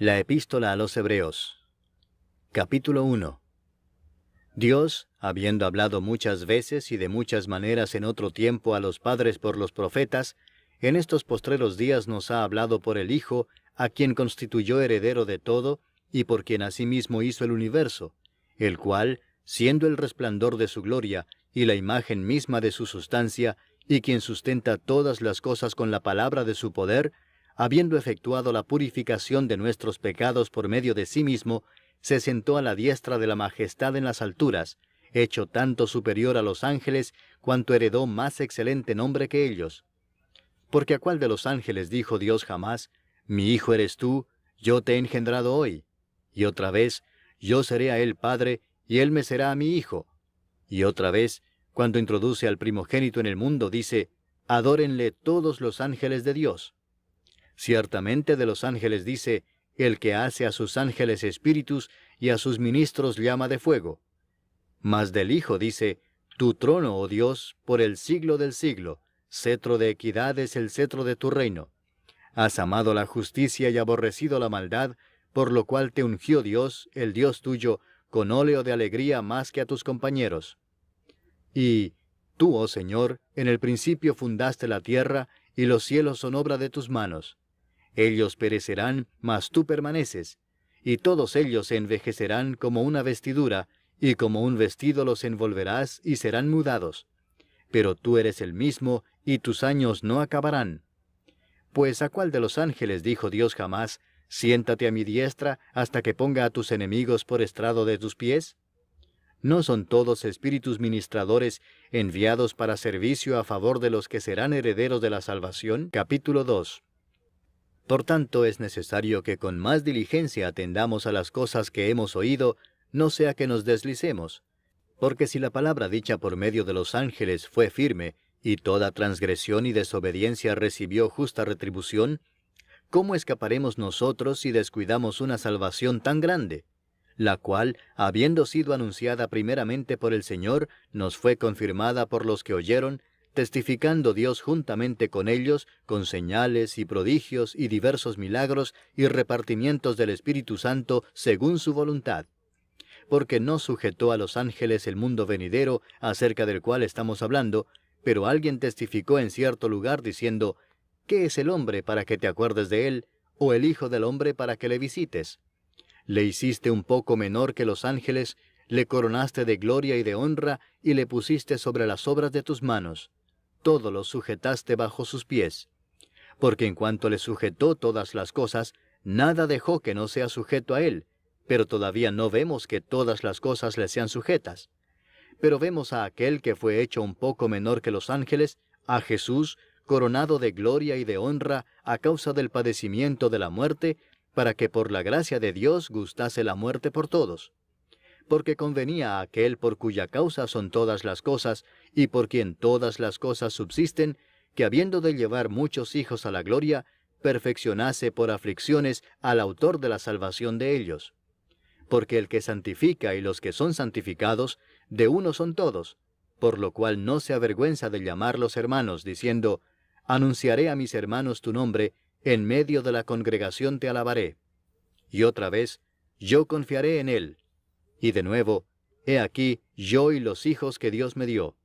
La Epístola a los Hebreos. Capítulo 1. Dios, habiendo hablado muchas veces y de muchas maneras en otro tiempo a los padres por los profetas, en estos postreros días nos ha hablado por el Hijo, a quien constituyó heredero de todo, y por quien asimismo hizo el universo, el cual, siendo el resplandor de su gloria, y la imagen misma de su sustancia, y quien sustenta todas las cosas con la palabra de su poder, habiendo efectuado la purificación de nuestros pecados por medio de sí mismo, se sentó a la diestra de la majestad en las alturas, hecho tanto superior a los ángeles, cuanto heredó más excelente nombre que ellos. Porque a cuál de los ángeles dijo Dios jamás, «Mi hijo eres tú, yo te he engendrado hoy», y otra vez, «Yo seré a él padre, y él me será a mi hijo», y otra vez, cuando introduce al primogénito en el mundo, dice, «Adórenle todos los ángeles de Dios». Ciertamente de los ángeles dice, «El que hace a sus ángeles espíritus y a sus ministros llama de fuego». Mas del Hijo dice, «Tu trono, oh Dios, por el siglo del siglo, cetro de equidad es el cetro de tu reino. Has amado la justicia y aborrecido la maldad, por lo cual te ungió Dios, el Dios tuyo, con óleo de alegría más que a tus compañeros. Y tú, oh Señor, en el principio fundaste la tierra, y los cielos son obra de tus manos. Ellos perecerán, mas tú permaneces, y todos ellos se envejecerán como una vestidura, y como un vestido los envolverás y serán mudados. Pero tú eres el mismo, y tus años no acabarán. Pues ¿a cuál de los ángeles dijo Dios jamás, «Siéntate a mi diestra hasta que ponga a tus enemigos por estrado de tus pies»? ¿No son todos espíritus ministradores enviados para servicio a favor de los que serán herederos de la salvación? Capítulo 2. Por tanto, es necesario que con más diligencia atendamos a las cosas que hemos oído, no sea que nos deslicemos. Porque si la palabra dicha por medio de los ángeles fue firme, y toda transgresión y desobediencia recibió justa retribución, ¿cómo escaparemos nosotros si descuidamos una salvación tan grande? La cual, habiendo sido anunciada primeramente por el Señor, nos fue confirmada por los que oyeron, testificando Dios juntamente con ellos, con señales y prodigios y diversos milagros y repartimientos del Espíritu Santo según su voluntad. Porque no sujetó a los ángeles el mundo venidero, acerca del cual estamos hablando, pero alguien testificó en cierto lugar diciendo, «¿Qué es el hombre para que te acuerdes de él, o el hijo del hombre para que le visites? Le hiciste un poco menor que los ángeles, le coronaste de gloria y de honra, y le pusiste sobre las obras de tus manos. Todo lo sujetaste bajo sus pies. Porque en cuanto le sujetó todas las cosas, nada dejó que no sea sujeto a él, pero todavía no vemos que todas las cosas le sean sujetas. Pero vemos a aquel que fue hecho un poco menor que los ángeles, a Jesús, coronado de gloria y de honra a causa del padecimiento de la muerte, para que por la gracia de Dios gustase la muerte por todos. Porque convenía a aquel por cuya causa son todas las cosas, y por quien todas las cosas subsisten, que habiendo de llevar muchos hijos a la gloria, perfeccionase por aflicciones al autor de la salvación de ellos. Porque el que santifica y los que son santificados, de uno son todos, por lo cual no se avergüenza de llamarlos hermanos, diciendo, «Anunciaré a mis hermanos tu nombre, en medio de la congregación te alabaré». Y otra vez, «Yo confiaré en él». Y de nuevo, «He aquí, yo y los hijos que Dios me dio».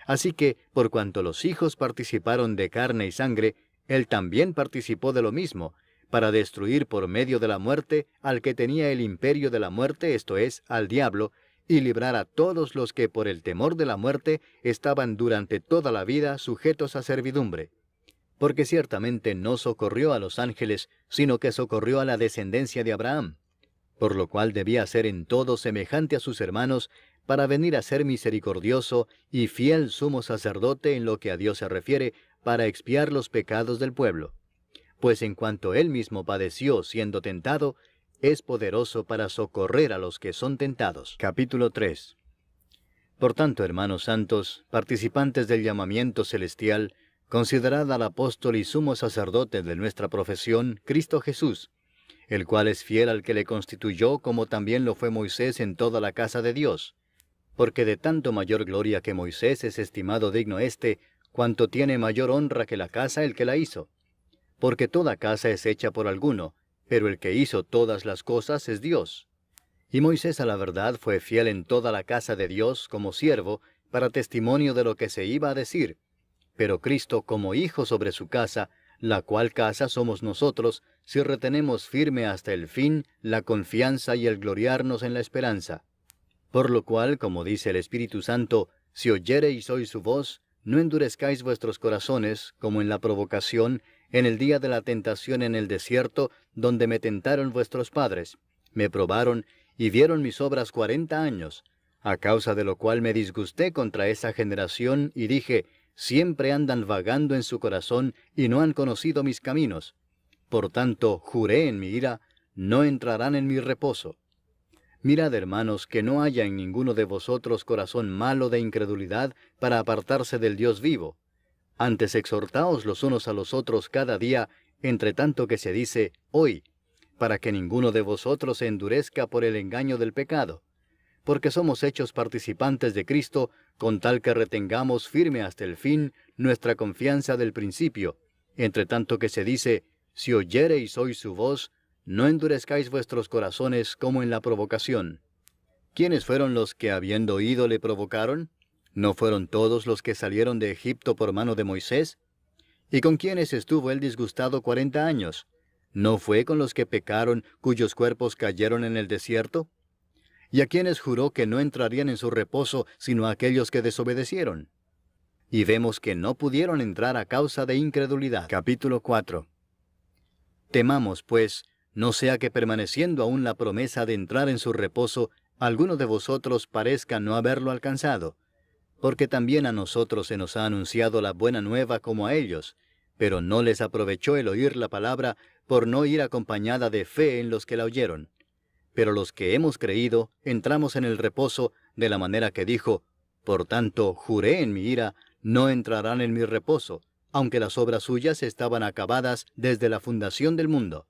Así que, por cuanto los hijos participaron de carne y sangre, él también participó de lo mismo, para destruir por medio de la muerte al que tenía el imperio de la muerte, esto es, al diablo, y librar a todos los que por el temor de la muerte estaban durante toda la vida sujetos a servidumbre. Porque ciertamente no socorrió a los ángeles, sino que socorrió a la descendencia de Abraham, por lo cual debía ser en todo semejante a sus hermanos, para venir a ser misericordioso y fiel sumo sacerdote en lo que a Dios se refiere, para expiar los pecados del pueblo. Pues en cuanto él mismo padeció siendo tentado, es poderoso para socorrer a los que son tentados. Capítulo 3. Por tanto, hermanos santos, participantes del llamamiento celestial, considerad al apóstol y sumo sacerdote de nuestra profesión, Cristo Jesús, el cual es fiel al que le constituyó, como también lo fue Moisés en toda la casa de Dios. Porque de tanto mayor gloria que Moisés es estimado digno éste, cuanto tiene mayor honra que la casa el que la hizo. Porque toda casa es hecha por alguno, pero el que hizo todas las cosas es Dios. Y Moisés a la verdad fue fiel en toda la casa de Dios como siervo, para testimonio de lo que se iba a decir, pero Cristo como hijo sobre su casa, la cual casa somos nosotros, si retenemos firme hasta el fin la confianza y el gloriarnos en la esperanza. Por lo cual, como dice el Espíritu Santo, si oyereis hoy su voz, no endurezcáis vuestros corazones, como en la provocación, en el día de la tentación en el desierto, donde me tentaron vuestros padres, me probaron y vieron mis obras 40 años, a causa de lo cual me disgusté contra esa generación, y dije, siempre andan vagando en su corazón, y no han conocido mis caminos. Por tanto, juré en mi ira, no entrarán en mi reposo. Mirad, hermanos, que no haya en ninguno de vosotros corazón malo de incredulidad para apartarse del Dios vivo. Antes exhortaos los unos a los otros cada día, entre tanto que se dice, hoy, para que ninguno de vosotros se endurezca por el engaño del pecado. Porque somos hechos participantes de Cristo, con tal que retengamos firme hasta el fin nuestra confianza del principio, entre tanto que se dice, si oyereis hoy su voz, no endurezcáis vuestros corazones como en la provocación. ¿Quiénes fueron los que habiendo oído le provocaron? ¿No fueron todos los que salieron de Egipto por mano de Moisés? ¿Y con quiénes estuvo él disgustado 40 años? ¿No fue con los que pecaron, cuyos cuerpos cayeron en el desierto? ¿Y a quienes juró que no entrarían en su reposo, sino a aquellos que desobedecieron? Y vemos que no pudieron entrar a causa de incredulidad. Capítulo 4. Temamos, pues, no sea que permaneciendo aún la promesa de entrar en su reposo, alguno de vosotros parezca no haberlo alcanzado. Porque también a nosotros se nos ha anunciado la buena nueva como a ellos, pero no les aprovechó el oír la palabra por no ir acompañada de fe en los que la oyeron. Pero los que hemos creído, entramos en el reposo, de la manera que dijo, por tanto, juré en mi ira, no entrarán en mi reposo, aunque las obras suyas estaban acabadas desde la fundación del mundo.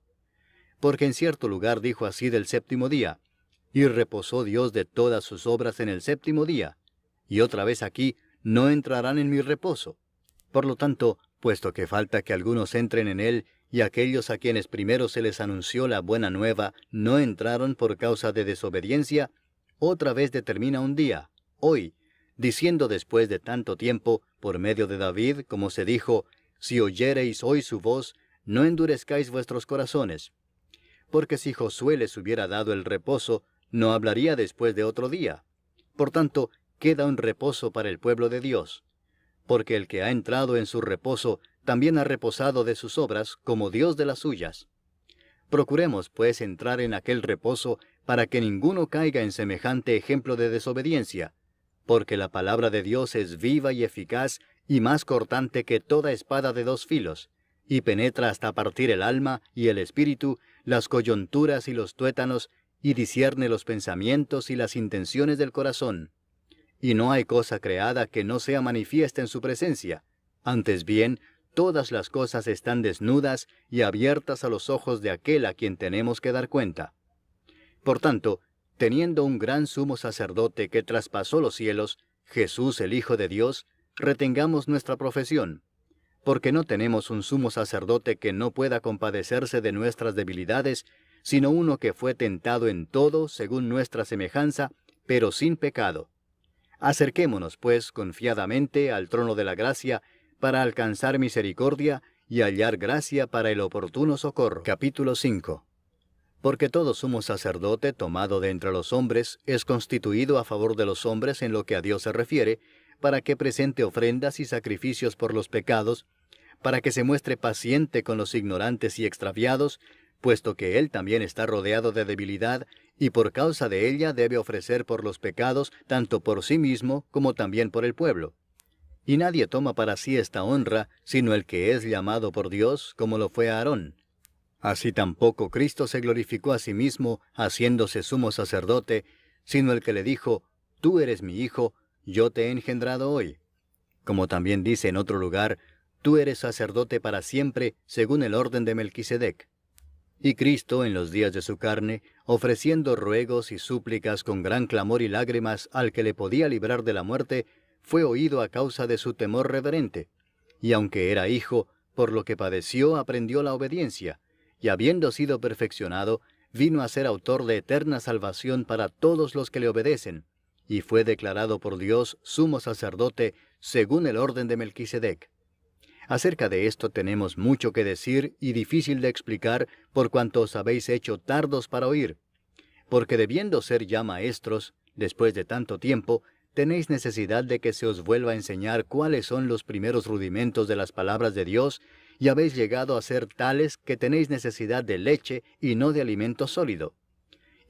Porque en cierto lugar dijo así del séptimo día, y reposó Dios de todas sus obras en el séptimo día, y otra vez aquí, no entrarán en mi reposo. Por lo tanto, puesto que falta que algunos entren en él, y aquellos a quienes primero se les anunció la buena nueva no entraron por causa de desobediencia, otra vez determina un día, hoy, diciendo después de tanto tiempo, por medio de David, como se dijo, si oyereis hoy su voz, no endurezcáis vuestros corazones. Porque si Josué les hubiera dado el reposo, no hablaría después de otro día. Por tanto, queda un reposo para el pueblo de Dios. Porque el que ha entrado en su reposo también ha reposado de sus obras como Dios de las suyas. Procuremos, pues, entrar en aquel reposo para que ninguno caiga en semejante ejemplo de desobediencia, porque la palabra de Dios es viva y eficaz y más cortante que toda espada de 2 filos, y penetra hasta partir el alma y el espíritu, las coyunturas y los tuétanos, y discierne los pensamientos y las intenciones del corazón. Y no hay cosa creada que no sea manifiesta en su presencia. Antes bien, todas las cosas están desnudas y abiertas a los ojos de aquel a quien tenemos que dar cuenta. Por tanto, teniendo un gran sumo sacerdote que traspasó los cielos, Jesús el Hijo de Dios, retengamos nuestra profesión. Porque no tenemos un sumo sacerdote que no pueda compadecerse de nuestras debilidades, sino uno que fue tentado en todo según nuestra semejanza, pero sin pecado. Acerquémonos, pues, confiadamente al trono de la gracia, para alcanzar misericordia y hallar gracia para el oportuno socorro. Capítulo 5. Porque todo sumo sacerdote tomado de entre los hombres es constituido a favor de los hombres en lo que a Dios se refiere, para que presente ofrendas y sacrificios por los pecados, para que se muestre paciente con los ignorantes y extraviados, puesto que él también está rodeado de debilidad, y por causa de ella debe ofrecer por los pecados, tanto por sí mismo como también por el pueblo. Y nadie toma para sí esta honra, sino el que es llamado por Dios, como lo fue Aarón. Así tampoco Cristo se glorificó a sí mismo, haciéndose sumo sacerdote, sino el que le dijo, tú eres mi hijo, yo te he engendrado hoy. Como también dice en otro lugar, tú eres sacerdote para siempre, según el orden de Melquisedec. Y Cristo, en los días de su carne, ofreciendo ruegos y súplicas con gran clamor y lágrimas al que le podía librar de la muerte, fue oído a causa de su temor reverente. Y aunque era hijo, por lo que padeció aprendió la obediencia, y habiendo sido perfeccionado, vino a ser autor de eterna salvación para todos los que le obedecen, y fue declarado por Dios sumo sacerdote según el orden de Melquisedec. Acerca de esto tenemos mucho que decir y difícil de explicar por cuanto os habéis hecho tardos para oír, porque debiendo ser ya maestros, después de tanto tiempo, tenéis necesidad de que se os vuelva a enseñar cuáles son los primeros rudimentos de las palabras de Dios, y habéis llegado a ser tales que tenéis necesidad de leche y no de alimento sólido.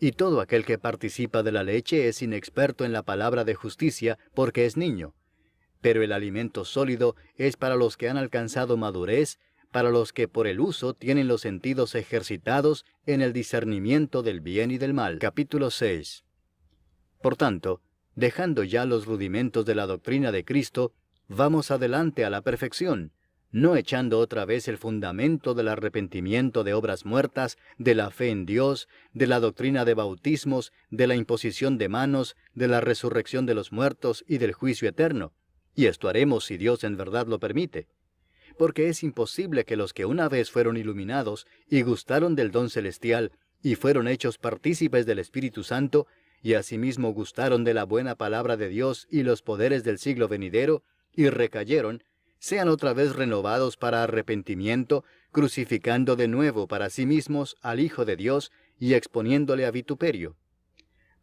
Y todo aquel que participa de la leche es inexperto en la palabra de justicia, porque es niño. Pero el alimento sólido es para los que han alcanzado madurez, para los que por el uso tienen los sentidos ejercitados en el discernimiento del bien y del mal. Capítulo 6. Por tanto, dejando ya los rudimentos de la doctrina de Cristo, vamos adelante a la perfección, no echando otra vez el fundamento del arrepentimiento de obras muertas, de la fe en Dios, de la doctrina de bautismos, de la imposición de manos, de la resurrección de los muertos y del juicio eterno. Y esto haremos si Dios en verdad lo permite. Porque es imposible que los que una vez fueron iluminados y gustaron del don celestial y fueron hechos partícipes del Espíritu Santo, y asimismo gustaron de la buena palabra de Dios y los poderes del siglo venidero, y recayeron, sean otra vez renovados para arrepentimiento, crucificando de nuevo para sí mismos al Hijo de Dios y exponiéndole a vituperio.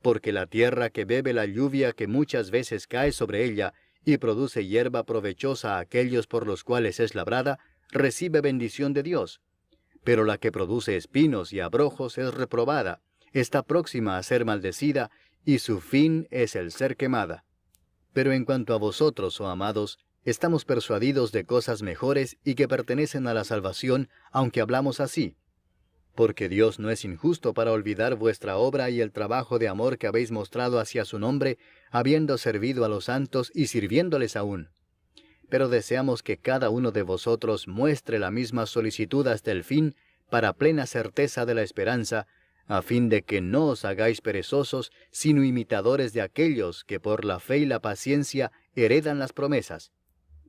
Porque la tierra que bebe la lluvia que muchas veces cae sobre ella, y produce hierba provechosa a aquellos por los cuales es labrada, recibe bendición de Dios. Pero la que produce espinos y abrojos es reprobada, está próxima a ser maldecida, y su fin es el ser quemada. Pero en cuanto a vosotros, oh amados, estamos persuadidos de cosas mejores y que pertenecen a la salvación, aunque hablamos así. Porque Dios no es injusto para olvidar vuestra obra y el trabajo de amor que habéis mostrado hacia su nombre, habiendo servido a los santos y sirviéndoles aún. Pero deseamos que cada uno de vosotros muestre la misma solicitud hasta el fin, para plena certeza de la esperanza, a fin de que no os hagáis perezosos, sino imitadores de aquellos que por la fe y la paciencia heredan las promesas.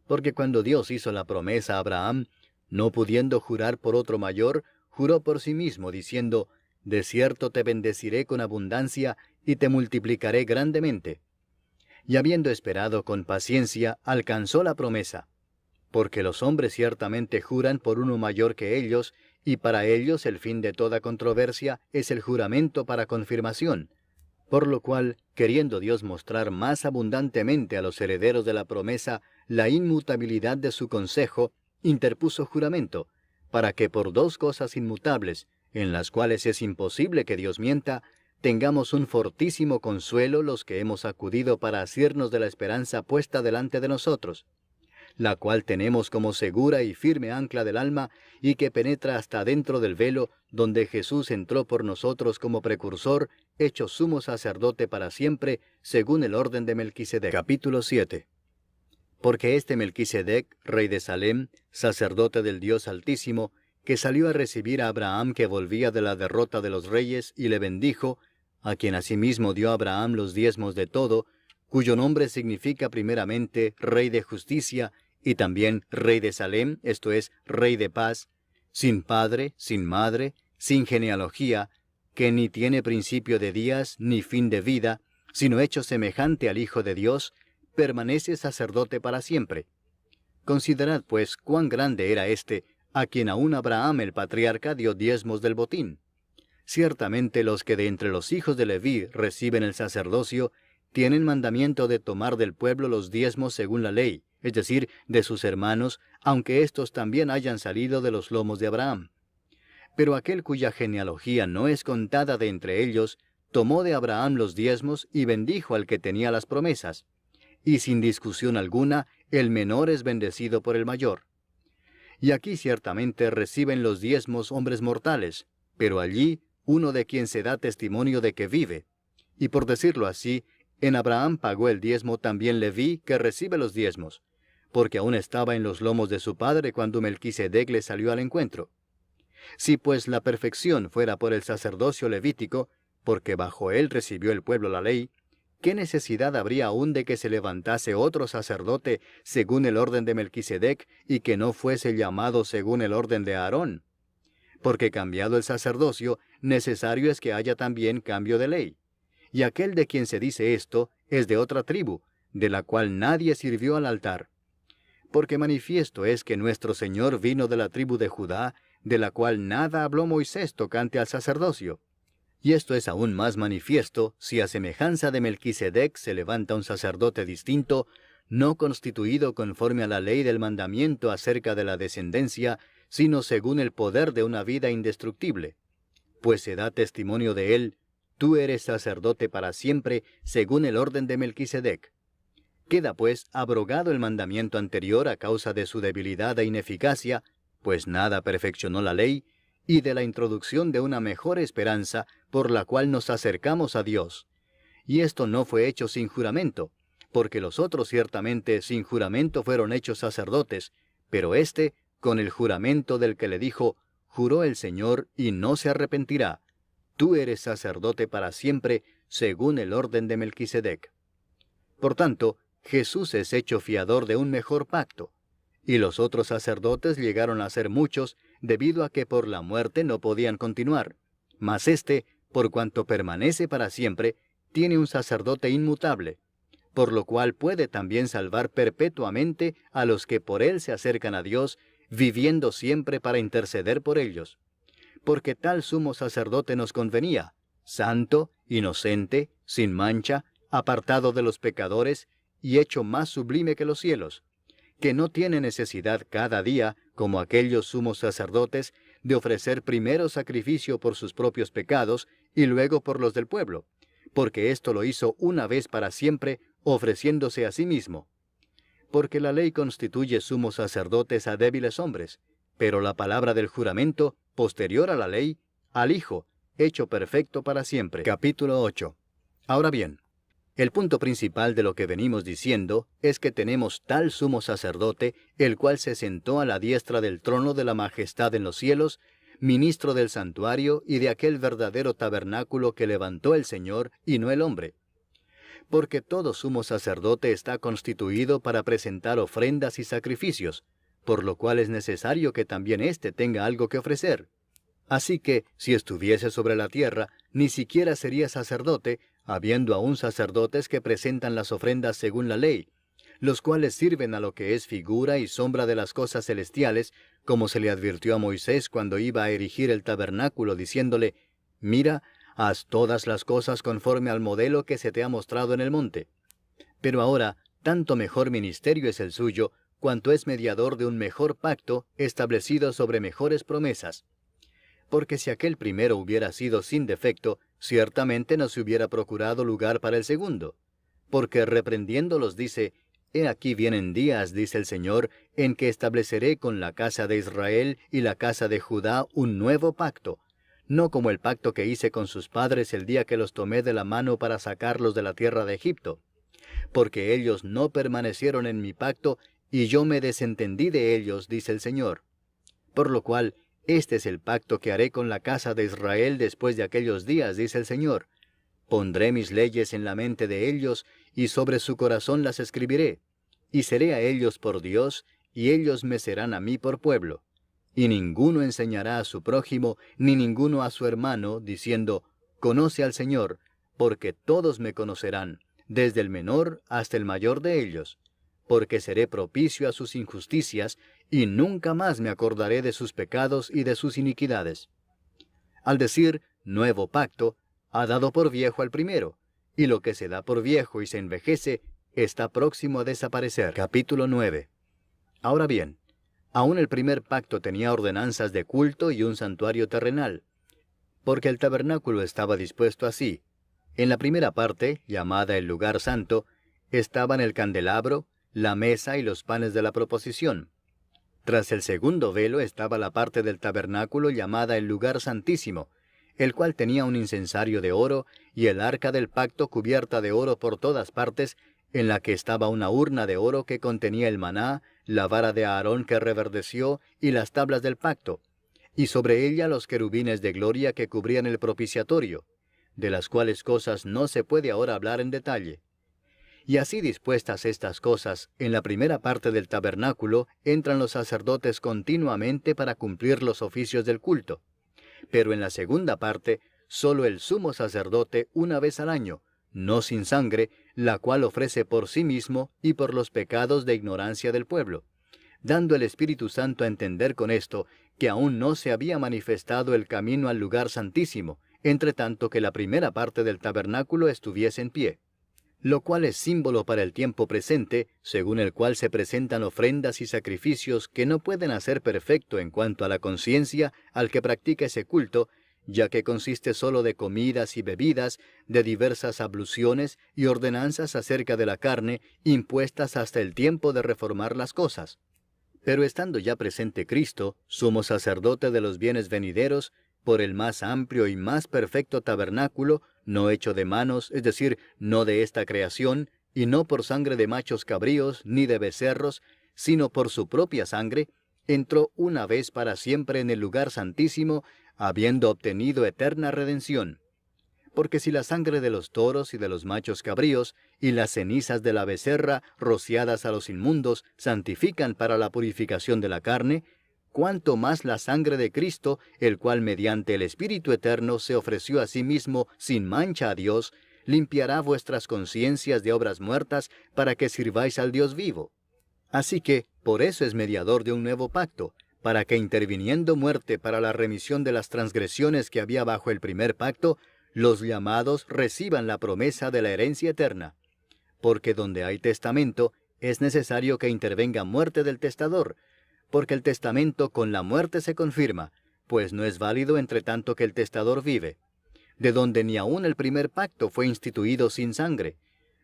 Porque cuando Dios hizo la promesa a Abraham, no pudiendo jurar por otro mayor, juró por sí mismo, diciendo, «De cierto te bendeciré con abundancia, y te multiplicaré grandemente». Y habiendo esperado con paciencia, alcanzó la promesa. Porque los hombres ciertamente juran por uno mayor que ellos, y para ellos el fin de toda controversia es el juramento para confirmación. Por lo cual, queriendo Dios mostrar más abundantemente a los herederos de la promesa la inmutabilidad de su consejo, interpuso juramento, para que por dos cosas inmutables, en las cuales es imposible que Dios mienta, tengamos un fortísimo consuelo los que hemos acudido para asirnos de la esperanza puesta delante de nosotros, la cual tenemos como segura y firme ancla del alma, y que penetra hasta dentro del velo, donde Jesús entró por nosotros como precursor, hecho sumo sacerdote para siempre, según el orden de Melquisedec. Capítulo 7. Porque este Melquisedec, rey de Salem, sacerdote del Dios Altísimo, que salió a recibir a Abraham que volvía de la derrota de los reyes, y le bendijo, a quien asimismo dio Abraham los diezmos de todo, cuyo nombre significa primeramente Rey de Justicia, y también Rey de Salem, esto es, Rey de Paz, sin padre, sin madre, sin genealogía, que ni tiene principio de días, ni fin de vida, sino hecho semejante al Hijo de Dios, permanece sacerdote para siempre. Considerad, pues, cuán grande era éste, a quien aún Abraham el patriarca dio diezmos del botín. Ciertamente los que de entre los hijos de Leví reciben el sacerdocio, tienen mandamiento de tomar del pueblo los diezmos según la ley, es decir, de sus hermanos, aunque éstos también hayan salido de los lomos de Abraham. Pero aquel cuya genealogía no es contada de entre ellos, tomó de Abraham los diezmos y bendijo al que tenía las promesas. Y sin discusión alguna, el menor es bendecido por el mayor. Y aquí ciertamente reciben los diezmos hombres mortales, pero allí uno de quien se da testimonio de que vive. Y por decirlo así, en Abraham pagó el diezmo también Leví, que recibe los diezmos, porque aún estaba en los lomos de su padre cuando Melquisedec le salió al encuentro. Si pues la perfección fuera por el sacerdocio levítico, porque bajo él recibió el pueblo la ley, ¿qué necesidad habría aún de que se levantase otro sacerdote según el orden de Melquisedec y que no fuese llamado según el orden de Aarón? porque cambiado el sacerdocio, necesario es que haya también cambio de ley. Y aquel de quien se dice esto es de otra tribu, de la cual nadie sirvió al altar. Porque manifiesto es que nuestro Señor vino de la tribu de Judá, de la cual nada habló Moisés tocante al sacerdocio. Y esto es aún más manifiesto si a semejanza de Melquisedec se levanta un sacerdote distinto, no constituido conforme a la ley del mandamiento acerca de la descendencia, sino según el poder de una vida indestructible. Pues se da testimonio de él: tú eres sacerdote para siempre, según el orden de Melquisedec. Queda pues abrogado el mandamiento anterior a causa de su debilidad e ineficacia, pues nada perfeccionó la ley, y de la introducción de una mejor esperanza por la cual nos acercamos a Dios. Y esto no fue hecho sin juramento, porque los otros ciertamente sin juramento fueron hechos sacerdotes, pero éste con el juramento del que le dijo: juró el Señor y no se arrepentirá. Tú eres sacerdote para siempre, según el orden de Melquisedec. Por tanto, Jesús es hecho fiador de un mejor pacto, y los otros sacerdotes llegaron a ser muchos, debido a que por la muerte no podían continuar. Mas éste, por cuanto permanece para siempre, tiene un sacerdote inmutable, por lo cual puede también salvar perpetuamente a los que por él se acercan a Dios, viviendo siempre para interceder por ellos. Porque tal sumo sacerdote nos convenía, santo, inocente, sin mancha, apartado de los pecadores, y hecho más sublime que los cielos, que no tiene necesidad cada día, como aquellos sumos sacerdotes, de ofrecer primero sacrificio por sus propios pecados y luego por los del pueblo, porque esto lo hizo una vez para siempre, ofreciéndose a sí mismo. Porque la ley constituye sumos sacerdotes a débiles hombres, pero la palabra del juramento, posterior a la ley, al Hijo, hecho perfecto para siempre. Capítulo 8. Ahora bien, el punto principal de lo que venimos diciendo es que tenemos tal sumo sacerdote, el cual se sentó a la diestra del trono de la majestad en los cielos, ministro del santuario y de aquel verdadero tabernáculo que levantó el Señor y no el hombre. Porque todo sumo sacerdote está constituido para presentar ofrendas y sacrificios, por lo cual es necesario que también éste tenga algo que ofrecer. Así que, si estuviese sobre la tierra, ni siquiera sería sacerdote, habiendo aún sacerdotes que presentan las ofrendas según la ley, los cuales sirven a lo que es figura y sombra de las cosas celestiales, como se le advirtió a Moisés cuando iba a erigir el tabernáculo, diciéndole: mira, haz todas las cosas conforme al modelo que se te ha mostrado en el monte. Pero ahora, tanto mejor ministerio es el suyo, cuanto es mediador de un mejor pacto, establecido sobre mejores promesas. Porque si aquel primero hubiera sido sin defecto, ciertamente no se hubiera procurado lugar para el segundo. Porque reprendiéndolos dice: he aquí vienen días, dice el Señor, en que estableceré con la casa de Israel y la casa de Judá un nuevo pacto, no como el pacto que hice con sus padres el día que los tomé de la mano para sacarlos de la tierra de Egipto. Porque ellos no permanecieron en mi pacto, y yo me desentendí de ellos, dice el Señor. Por lo cual, este es el pacto que haré con la casa de Israel después de aquellos días, dice el Señor. Pondré mis leyes en la mente de ellos, y sobre su corazón las escribiré. Y seré a ellos por Dios, y ellos me serán a mí por pueblo. Y ninguno enseñará a su prójimo, ni ninguno a su hermano, diciendo: conoce al Señor, porque todos me conocerán, desde el menor hasta el mayor de ellos. Porque seré propicio a sus injusticias, y nunca más me acordaré de sus pecados y de sus iniquidades. Al decir nuevo pacto, ha dado por viejo al primero, y lo que se da por viejo y se envejece, está próximo a desaparecer. Capítulo 9. Ahora bien, aún el primer pacto tenía ordenanzas de culto y un santuario terrenal, porque el tabernáculo estaba dispuesto así. En la primera parte, llamada el lugar santo, estaban el candelabro, la mesa y los panes de la proposición. Tras el segundo velo estaba la parte del tabernáculo llamada el lugar santísimo, el cual tenía un incensario de oro y el arca del pacto cubierta de oro por todas partes, en la que estaba una urna de oro que contenía el maná, la vara de Aarón que reverdeció y las tablas del pacto, y sobre ella los querubines de gloria que cubrían el propiciatorio, de las cuales cosas no se puede ahora hablar en detalle. Y así dispuestas estas cosas, en la primera parte del tabernáculo entran los sacerdotes continuamente para cumplir los oficios del culto. Pero en la segunda parte, solo el sumo sacerdote una vez al año, no sin sangre, la cual ofrece por sí mismo y por los pecados de ignorancia del pueblo, dando el Espíritu Santo a entender con esto que aún no se había manifestado el camino al lugar santísimo, entre tanto que la primera parte del tabernáculo estuviese en pie, lo cual es símbolo para el tiempo presente, según el cual se presentan ofrendas y sacrificios que no pueden hacer perfecto en cuanto a la conciencia al que practica ese culto, ya que consiste solo de comidas y bebidas, de diversas abluciones y ordenanzas acerca de la carne, impuestas hasta el tiempo de reformar las cosas. Pero estando ya presente Cristo, sumo sacerdote de los bienes venideros, por el más amplio y más perfecto tabernáculo, no hecho de manos, es decir, no de esta creación, y no por sangre de machos cabríos, ni de becerros, sino por su propia sangre, entró una vez para siempre en el lugar santísimo, habiendo obtenido eterna redención. Porque si la sangre de los toros y de los machos cabríos, y las cenizas de la becerra, rociadas a los inmundos, santifican para la purificación de la carne, cuánto más la sangre de Cristo, el cual mediante el Espíritu Eterno se ofreció a sí mismo sin mancha a Dios, limpiará vuestras conciencias de obras muertas para que sirváis al Dios vivo. Así que, por eso es mediador de un nuevo pacto, para que interviniendo muerte para la remisión de las transgresiones que había bajo el primer pacto, los llamados reciban la promesa de la herencia eterna. Porque donde hay testamento, es necesario que intervenga muerte del testador, porque el testamento con la muerte se confirma, pues no es válido entre tanto que el testador vive, de donde ni aun el primer pacto fue instituido sin sangre,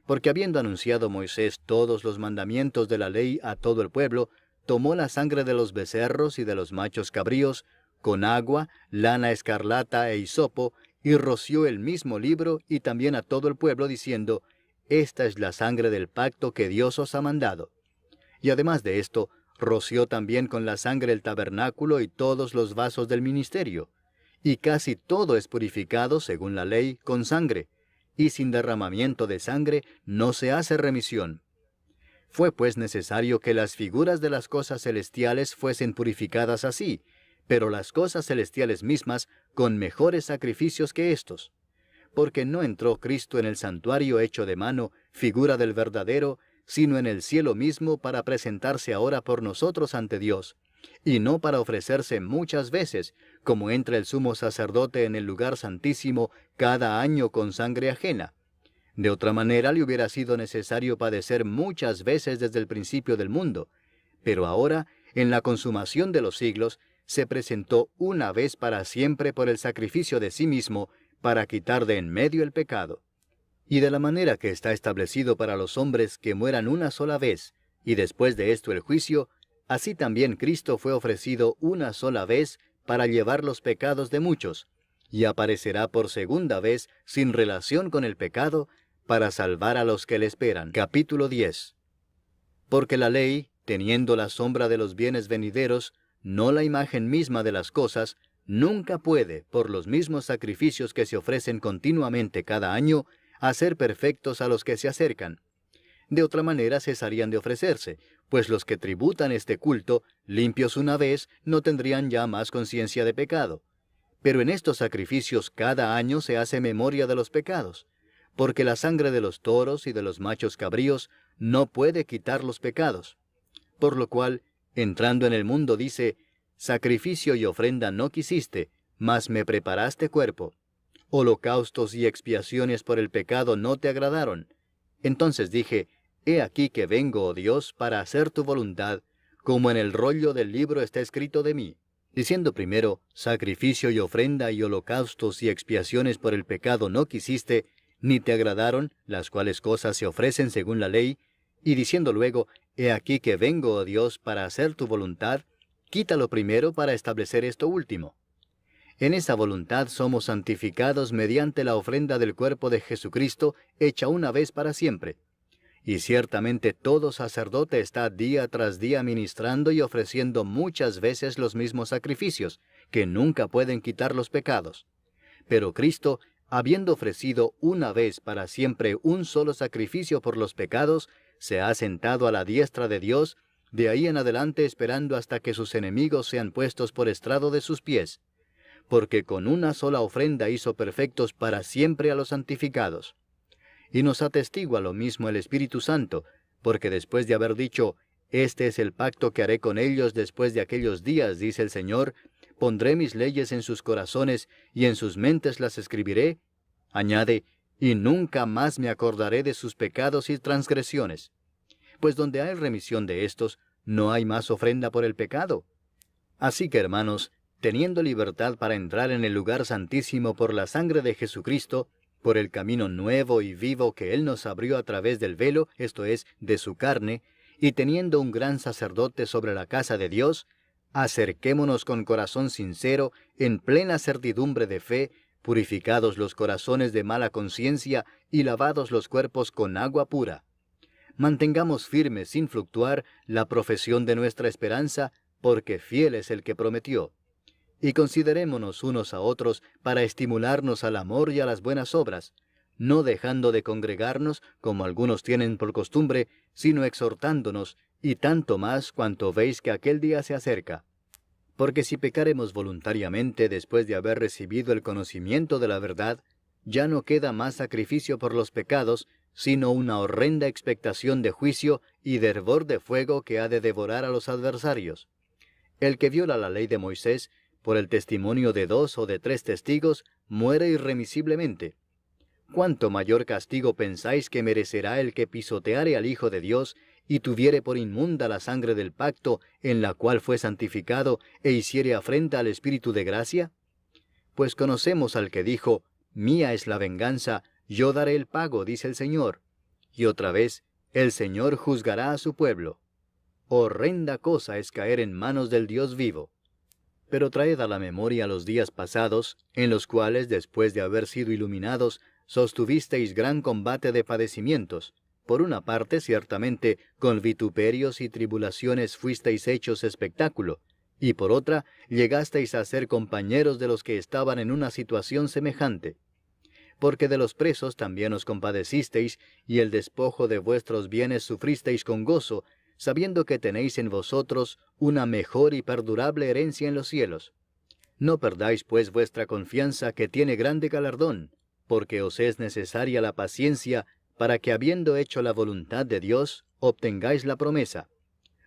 porque habiendo anunciado Moisés todos los mandamientos de la ley a todo el pueblo, tomó la sangre de los becerros y de los machos cabríos, con agua, lana escarlata e hisopo, y roció el mismo libro y también a todo el pueblo, diciendo, esta es la sangre del pacto que Dios os ha mandado. Y además de esto, roció también con la sangre el tabernáculo y todos los vasos del ministerio. Y casi todo es purificado, según la ley, con sangre, y sin derramamiento de sangre no se hace remisión. Fue pues necesario que las figuras de las cosas celestiales fuesen purificadas así, pero las cosas celestiales mismas con mejores sacrificios que éstos. Porque no entró Cristo en el santuario hecho de mano, figura del verdadero, sino en el cielo mismo para presentarse ahora por nosotros ante Dios, y no para ofrecerse muchas veces, como entra el sumo sacerdote en el lugar santísimo cada año con sangre ajena. De otra manera le hubiera sido necesario padecer muchas veces desde el principio del mundo, pero ahora, en la consumación de los siglos, se presentó una vez para siempre por el sacrificio de sí mismo, para quitar de en medio el pecado. Y de la manera que está establecido para los hombres que mueran una sola vez, y después de esto el juicio, así también Cristo fue ofrecido una sola vez para llevar los pecados de muchos, y aparecerá por segunda vez sin relación con el pecado, para salvar a los que le esperan. Capítulo 10. Porque la ley, teniendo la sombra de los bienes venideros, no la imagen misma de las cosas, nunca puede, por los mismos sacrificios que se ofrecen continuamente cada año, hacer perfectos a los que se acercan. De otra manera cesarían de ofrecerse, pues los que tributan este culto, limpios una vez, no tendrían ya más conciencia de pecado. Pero en estos sacrificios cada año se hace memoria de los pecados, porque la sangre de los toros y de los machos cabríos no puede quitar los pecados. Por lo cual, entrando en el mundo dice, sacrificio y ofrenda no quisiste, mas me preparaste cuerpo. Holocaustos y expiaciones por el pecado no te agradaron. Entonces dije, he aquí que vengo, oh Dios, para hacer tu voluntad, como en el rollo del libro está escrito de mí. Diciendo primero, sacrificio y ofrenda y holocaustos y expiaciones por el pecado no quisiste, ni te agradaron, las cuales cosas se ofrecen según la ley, y diciendo luego, he aquí que vengo, oh Dios, para hacer tu voluntad, quítalo primero para establecer esto último. En esa voluntad somos santificados mediante la ofrenda del cuerpo de Jesucristo, hecha una vez para siempre. Y ciertamente todo sacerdote está día tras día ministrando y ofreciendo muchas veces los mismos sacrificios, que nunca pueden quitar los pecados. Pero Cristo, habiendo ofrecido una vez para siempre un solo sacrificio por los pecados, se ha sentado a la diestra de Dios, de ahí en adelante esperando hasta que sus enemigos sean puestos por estrado de sus pies. Porque con una sola ofrenda hizo perfectos para siempre a los santificados. Y nos atestigua lo mismo el Espíritu Santo, porque después de haber dicho, «Este es el pacto que haré con ellos después de aquellos días», dice el Señor, «pondré mis leyes en sus corazones, y en sus mentes las escribiré», añade, «y nunca más me acordaré de sus pecados y transgresiones». Pues donde hay remisión de estos, no hay más ofrenda por el pecado. Así que, hermanos, teniendo libertad para entrar en el lugar santísimo por la sangre de Jesucristo, por el camino nuevo y vivo que Él nos abrió a través del velo, esto es, de su carne, y teniendo un gran sacerdote sobre la casa de Dios, acerquémonos con corazón sincero, en plena certidumbre de fe, purificados los corazones de mala conciencia y lavados los cuerpos con agua pura. Mantengamos firme sin fluctuar la profesión de nuestra esperanza, porque fiel es el que prometió. Y considerémonos unos a otros para estimularnos al amor y a las buenas obras, no dejando de congregarnos, como algunos tienen por costumbre, sino exhortándonos, y tanto más cuanto veis que aquel día se acerca. Porque si pecaremos voluntariamente después de haber recibido el conocimiento de la verdad, ya no queda más sacrificio por los pecados, sino una horrenda expectación de juicio y de hervor de fuego que ha de devorar a los adversarios. El que viola la ley de Moisés, por el testimonio de 2 o de 3 testigos, muere irremisiblemente. ¿Cuánto mayor castigo pensáis que merecerá el que pisoteare al Hijo de Dios, y tuviere por inmunda la sangre del pacto, en la cual fue santificado, e hiciere afrenta al Espíritu de gracia? Pues conocemos al que dijo, «Mía es la venganza, yo daré el pago», dice el Señor. Y otra vez, «El Señor juzgará a su pueblo». Horrenda cosa es caer en manos del Dios vivo. Pero traed a la memoria los días pasados, en los cuales, después de haber sido iluminados, sostuvisteis gran combate de padecimientos. Por una parte, ciertamente, con vituperios y tribulaciones fuisteis hechos espectáculo, y por otra, llegasteis a ser compañeros de los que estaban en una situación semejante. Porque de los presos también os compadecisteis, y el despojo de vuestros bienes sufristeis con gozo, sabiendo que tenéis en vosotros una mejor y perdurable herencia en los cielos. No perdáis pues vuestra confianza, que tiene grande galardón, porque os es necesaria la paciencia, para que habiendo hecho la voluntad de Dios, obtengáis la promesa.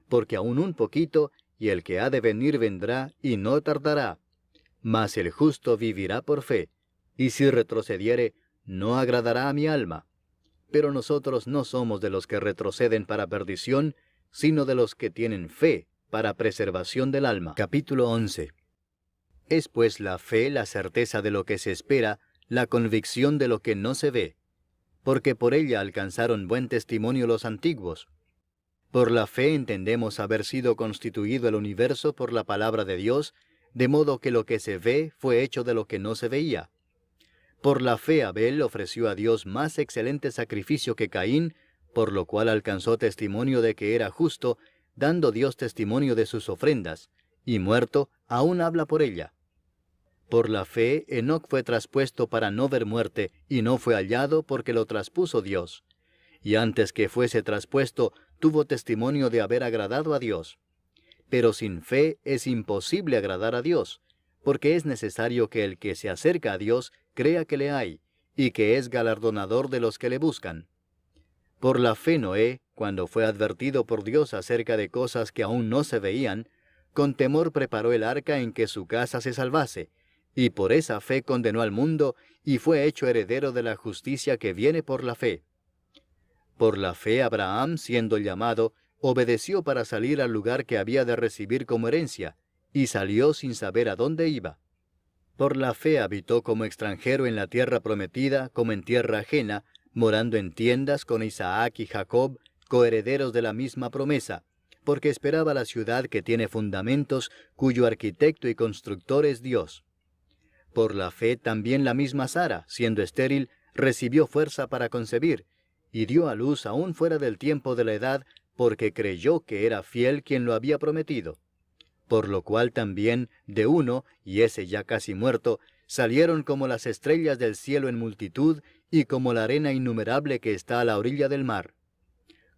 Porque aún un poquito, y el que ha de venir vendrá, y no tardará. Mas el justo vivirá por fe, y si retrocediere, no agradará a mi alma. Pero nosotros no somos de los que retroceden para perdición, sino de los que tienen fe para preservación del alma. Capítulo 11. Es pues la fe la certeza de lo que se espera, la convicción de lo que no se ve, porque por ella alcanzaron buen testimonio los antiguos. Por la fe entendemos haber sido constituido el universo por la palabra de Dios, de modo que lo que se ve fue hecho de lo que no se veía. Por la fe Abel ofreció a Dios más excelente sacrificio que Caín, por lo cual alcanzó testimonio de que era justo, dando Dios testimonio de sus ofrendas, y muerto, aún habla por ella. Por la fe Enoc fue traspuesto para no ver muerte, y no fue hallado porque lo traspuso Dios. Y antes que fuese traspuesto, tuvo testimonio de haber agradado a Dios. Pero sin fe es imposible agradar a Dios, porque es necesario que el que se acerca a Dios crea que le hay, y que es galardonador de los que le buscan. Por la fe Noé, cuando fue advertido por Dios acerca de cosas que aún no se veían, con temor preparó el arca en que su casa se salvase, y por esa fe condenó al mundo, y fue hecho heredero de la justicia que viene por la fe. Por la fe Abraham, siendo llamado, obedeció para salir al lugar que había de recibir como herencia, y salió sin saber a dónde iba. Por la fe habitó como extranjero en la tierra prometida, como en tierra ajena, morando en tiendas con Isaac y Jacob, coherederos de la misma promesa, porque esperaba la ciudad que tiene fundamentos, cuyo arquitecto y constructor es Dios. Por la fe también la misma Sara, siendo estéril, recibió fuerza para concebir, y dio a luz aún fuera del tiempo de la edad, porque creyó que era fiel quien lo había prometido. Por lo cual también, de uno, y ese ya casi muerto, salieron como las estrellas del cielo en multitud y como la arena innumerable que está a la orilla del mar.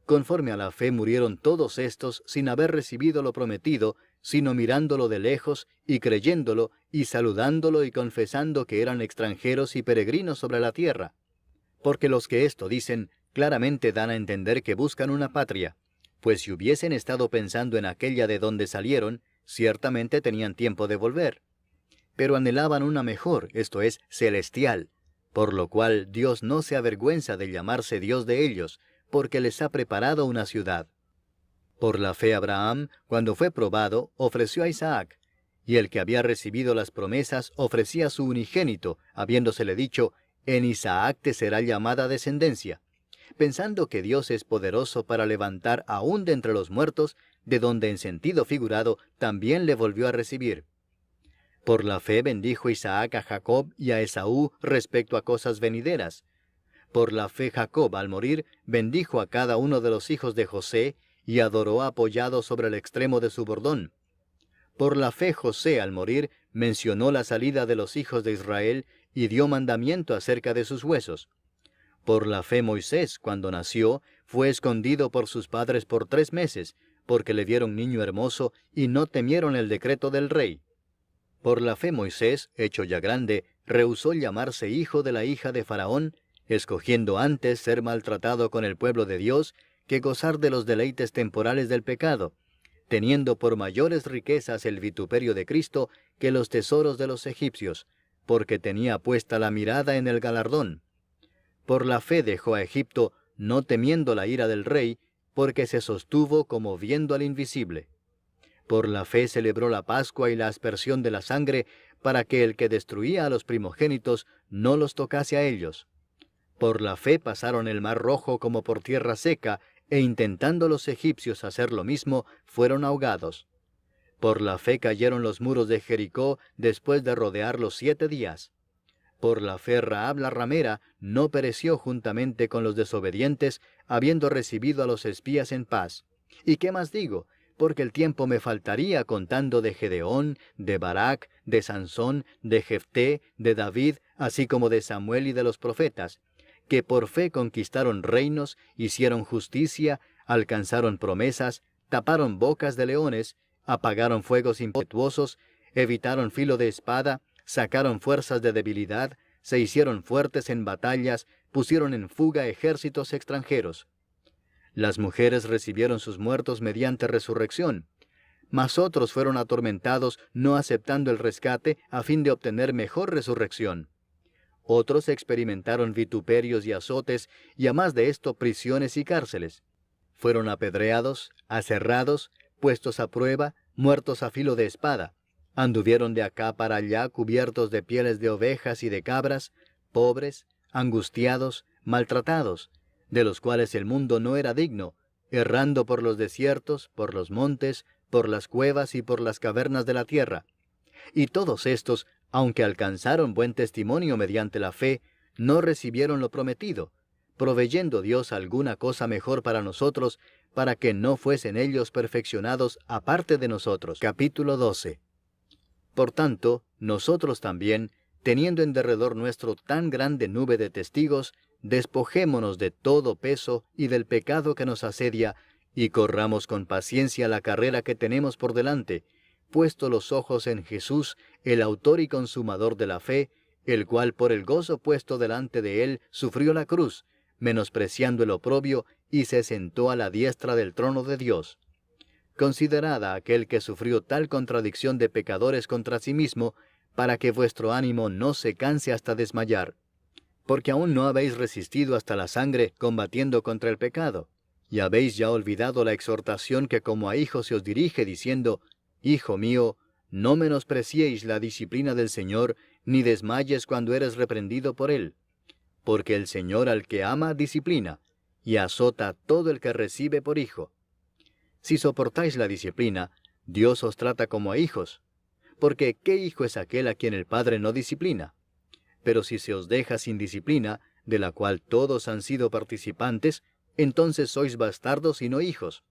Conforme a la fe murieron todos estos sin haber recibido lo prometido, sino mirándolo de lejos y creyéndolo y saludándolo y confesando que eran extranjeros y peregrinos sobre la tierra. Porque los que esto dicen claramente dan a entender que buscan una patria, pues si hubiesen estado pensando en aquella de donde salieron, ciertamente tenían tiempo de volver. Pero anhelaban una mejor, esto es, celestial, por lo cual Dios no se avergüenza de llamarse Dios de ellos, porque les ha preparado una ciudad. Por la fe Abraham, cuando fue probado, ofreció a Isaac, y el que había recibido las promesas ofrecía a su unigénito, habiéndosele dicho, en Isaac te será llamada descendencia, pensando que Dios es poderoso para levantar aún de entre los muertos, de donde en sentido figurado también le volvió a recibir. Por la fe bendijo Isaac a Jacob y a Esaú respecto a cosas venideras. Por la fe Jacob, al morir, bendijo a cada uno de los hijos de José, y adoró apoyado sobre el extremo de su bordón. Por la fe José, al morir, mencionó la salida de los hijos de Israel, y dio mandamiento acerca de sus huesos. Por la fe Moisés, cuando nació, fue escondido por sus padres por 3 meses, porque le vieron niño hermoso, y no temieron el decreto del rey. Por la fe Moisés, hecho ya grande, rehusó llamarse hijo de la hija de Faraón, escogiendo antes ser maltratado con el pueblo de Dios, que gozar de los deleites temporales del pecado, teniendo por mayores riquezas el vituperio de Cristo que los tesoros de los egipcios, porque tenía puesta la mirada en el galardón. Por la fe dejó a Egipto, no temiendo la ira del rey, porque se sostuvo como viendo al invisible. Por la fe celebró la Pascua y la aspersión de la sangre, para que el que destruía a los primogénitos no los tocase a ellos. Por la fe pasaron el mar Rojo como por tierra seca, e intentando los egipcios hacer lo mismo, fueron ahogados. Por la fe cayeron los muros de Jericó después de rodearlos 7 días. Por la fe Rahab la ramera no pereció juntamente con los desobedientes, habiendo recibido a los espías en paz. ¿Y qué más digo? Porque el tiempo me faltaría contando de Gedeón, de Barac, de Sansón, de Jefté, de David, así como de Samuel y de los profetas, que por fe conquistaron reinos, hicieron justicia, alcanzaron promesas, taparon bocas de leones, apagaron fuegos impetuosos, evitaron filo de espada, sacaron fuerzas de debilidad, se hicieron fuertes en batallas, pusieron en fuga ejércitos extranjeros. Las mujeres recibieron sus muertos mediante resurrección, mas otros fueron atormentados no aceptando el rescate a fin de obtener mejor resurrección. Otros experimentaron vituperios y azotes, y a más de esto prisiones y cárceles. Fueron apedreados, aserrados, puestos a prueba, muertos a filo de espada. Anduvieron de acá para allá cubiertos de pieles de ovejas y de cabras, pobres, angustiados, maltratados, de los cuales el mundo no era digno, errando por los desiertos, por los montes, por las cuevas y por las cavernas de la tierra. Y todos estos, aunque alcanzaron buen testimonio mediante la fe, no recibieron lo prometido, proveyendo Dios alguna cosa mejor para nosotros, para que no fuesen ellos perfeccionados aparte de nosotros. Capítulo 12. Por tanto, nosotros también, teniendo en derredor nuestro tan grande nube de testigos, despojémonos de todo peso y del pecado que nos asedia, y corramos con paciencia la carrera que tenemos por delante, puesto los ojos en Jesús, el autor y consumador de la fe, el cual por el gozo puesto delante de él sufrió la cruz, menospreciando el oprobio, y se sentó a la diestra del trono de Dios. Considerad a aquel que sufrió tal contradicción de pecadores contra sí mismo, para que vuestro ánimo no se canse hasta desmayar. Porque aún no habéis resistido hasta la sangre combatiendo contra el pecado, y habéis ya olvidado la exhortación que como a hijos se os dirige, diciendo, Hijo mío, no menospreciéis la disciplina del Señor, ni desmayes cuando eres reprendido por Él. Porque el Señor al que ama disciplina, y azota a todo el que recibe por hijo. Si soportáis la disciplina, Dios os trata como a hijos. Porque ¿qué hijo es aquel a quien el Padre no disciplina? Pero si se os deja sin disciplina, de la cual todos han sido participantes, entonces sois bastardos y no hijos.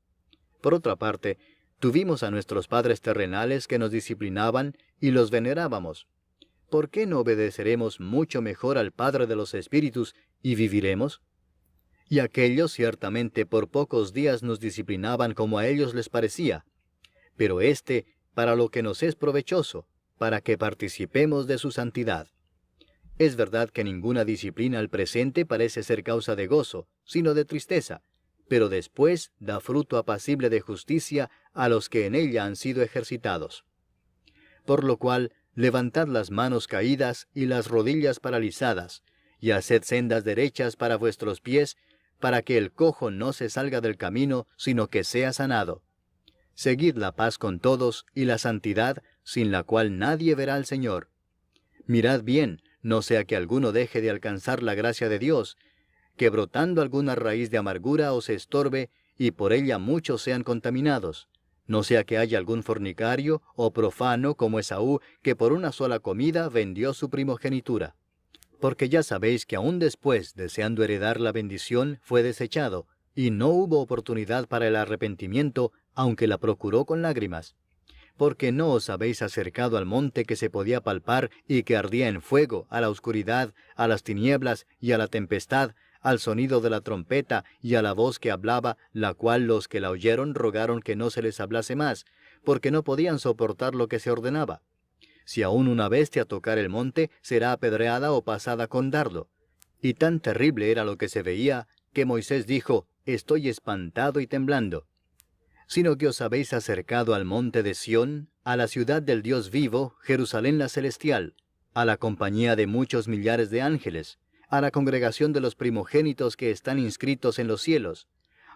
Por otra parte, tuvimos a nuestros padres terrenales que nos disciplinaban y los venerábamos. ¿por qué no obedeceremos mucho mejor al Padre de los Espíritus y viviremos? Y aquellos ciertamente por pocos días nos disciplinaban como a ellos les parecía, pero éste para lo que nos es provechoso, para que participemos de su santidad. Es verdad que ninguna disciplina al presente parece ser causa de gozo, sino de tristeza, pero después da fruto apacible de justicia a los que en ella han sido ejercitados. Por lo cual, levantad las manos caídas y las rodillas paralizadas, y haced sendas derechas para vuestros pies, para que el cojo no se salga del camino, sino que sea sanado. Seguid la paz con todos y la santidad, sin la cual nadie verá al Señor. Mirad bien, no sea que alguno deje de alcanzar la gracia de Dios, que brotando alguna raíz de amargura os estorbe, y por ella muchos sean contaminados. No sea que haya algún fornicario o profano como Esaú, que por una sola comida vendió su primogenitura. Porque ya sabéis que aún después, deseando heredar la bendición, fue desechado, y no hubo oportunidad para el arrepentimiento, aunque la procuró con lágrimas. Porque no os habéis acercado al monte que se podía palpar y que ardía en fuego, a la oscuridad, a las tinieblas y a la tempestad, al sonido de la trompeta y a la voz que hablaba, la cual los que la oyeron rogaron que no se les hablase más, porque no podían soportar lo que se ordenaba. Si aún una bestia tocar el monte, será apedreada o pasada con dardo. Y tan terrible era lo que se veía, que Moisés dijo, «Estoy espantado y temblando». Sino que os habéis acercado al monte de Sión, a la ciudad del Dios vivo, Jerusalén la celestial, a la compañía de muchos millares de ángeles, a la congregación de los primogénitos que están inscritos en los cielos,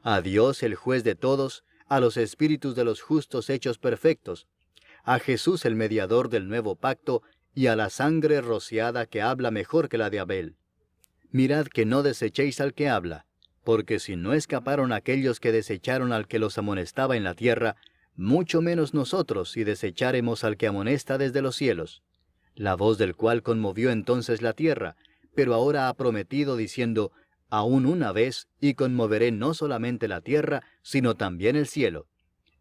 a Dios el juez de todos, a los espíritus de los justos hechos perfectos, a Jesús el mediador del nuevo pacto, y a la sangre rociada que habla mejor que la de Abel. Mirad que no desechéis al que habla, porque si no escaparon aquellos que desecharon al que los amonestaba en la tierra, mucho menos nosotros si desecháremos al que amonesta desde los cielos, la voz del cual conmovió entonces la tierra, pero ahora ha prometido diciendo, aún una vez, y conmoveré no solamente la tierra, sino también el cielo.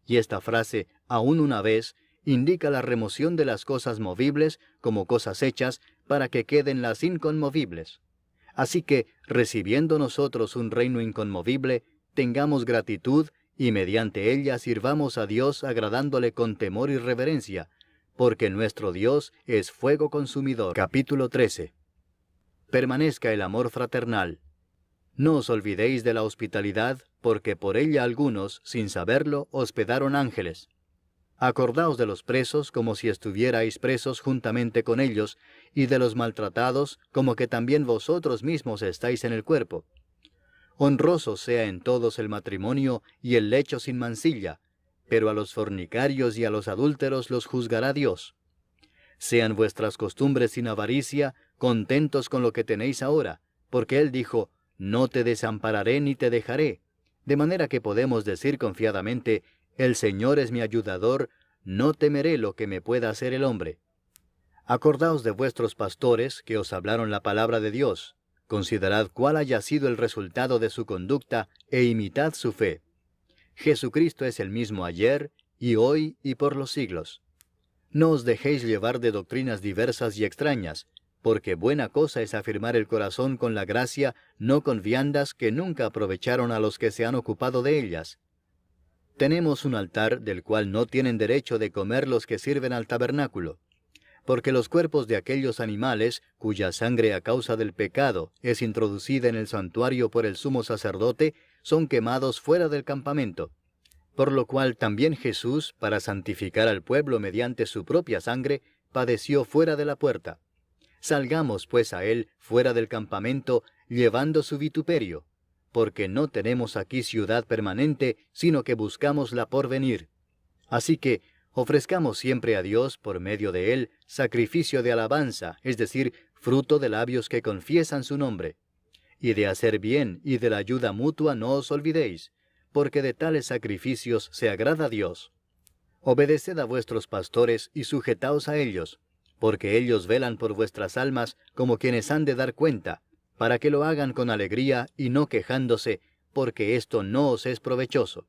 Y esta frase, aún una vez, indica la remoción de las cosas movibles como cosas hechas, para que queden las inconmovibles. Así que, recibiendo nosotros un reino inconmovible, tengamos gratitud, y mediante ella sirvamos a Dios agradándole con temor y reverencia, porque nuestro Dios es fuego consumidor. Capítulo 13. Permanezca el amor fraternal. No os olvidéis de la hospitalidad, porque por ella algunos, sin saberlo, hospedaron ángeles. Acordaos de los presos como si estuvierais presos juntamente con ellos, y de los maltratados como que también vosotros mismos estáis en el cuerpo. Honroso sea en todos el matrimonio y el lecho sin mancilla, pero a los fornicarios y a los adúlteros los juzgará Dios. Sean vuestras costumbres sin avaricia, contentos con lo que tenéis ahora, porque Él dijo, no te desampararé ni te dejaré, de manera que podemos decir confiadamente, el Señor es mi ayudador, no temeré lo que me pueda hacer el hombre. Acordaos de vuestros pastores que os hablaron la palabra de Dios, considerad cuál haya sido el resultado de su conducta e imitad su fe. Jesucristo es el mismo ayer, y hoy, y por los siglos. No os dejéis llevar de doctrinas diversas y extrañas, porque buena cosa es afirmar el corazón con la gracia, no con viandas que nunca aprovecharon a los que se han ocupado de ellas. Tenemos un altar del cual no tienen derecho de comer los que sirven al tabernáculo, porque los cuerpos de aquellos animales, cuya sangre a causa del pecado es introducida en el santuario por el sumo sacerdote, son quemados fuera del campamento. Por lo cual también Jesús, para santificar al pueblo mediante su propia sangre, padeció fuera de la puerta. Salgamos pues a él fuera del campamento, llevando su vituperio, porque no tenemos aquí ciudad permanente, sino que buscamos la por venir. Así que, ofrezcamos siempre a Dios, por medio de él, sacrificio de alabanza, es decir, fruto de labios que confiesan su nombre. Y de hacer bien y de la ayuda mutua no os olvidéis, porque de tales sacrificios se agrada a Dios. Obedeced a vuestros pastores y sujetaos a ellos, porque ellos velan por vuestras almas como quienes han de dar cuenta, para que lo hagan con alegría y no quejándose, porque esto no os es provechoso.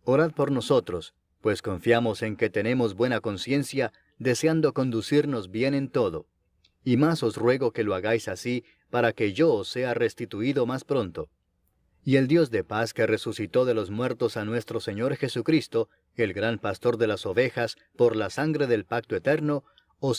Orad por nosotros, pues confiamos en que tenemos buena conciencia, deseando conducirnos bien en todo. y más os ruego que lo hagáis así, para que yo os sea restituido más pronto. Y el Dios de paz que resucitó de los muertos a nuestro Señor Jesucristo, el gran pastor de las ovejas, por la sangre del pacto eterno, os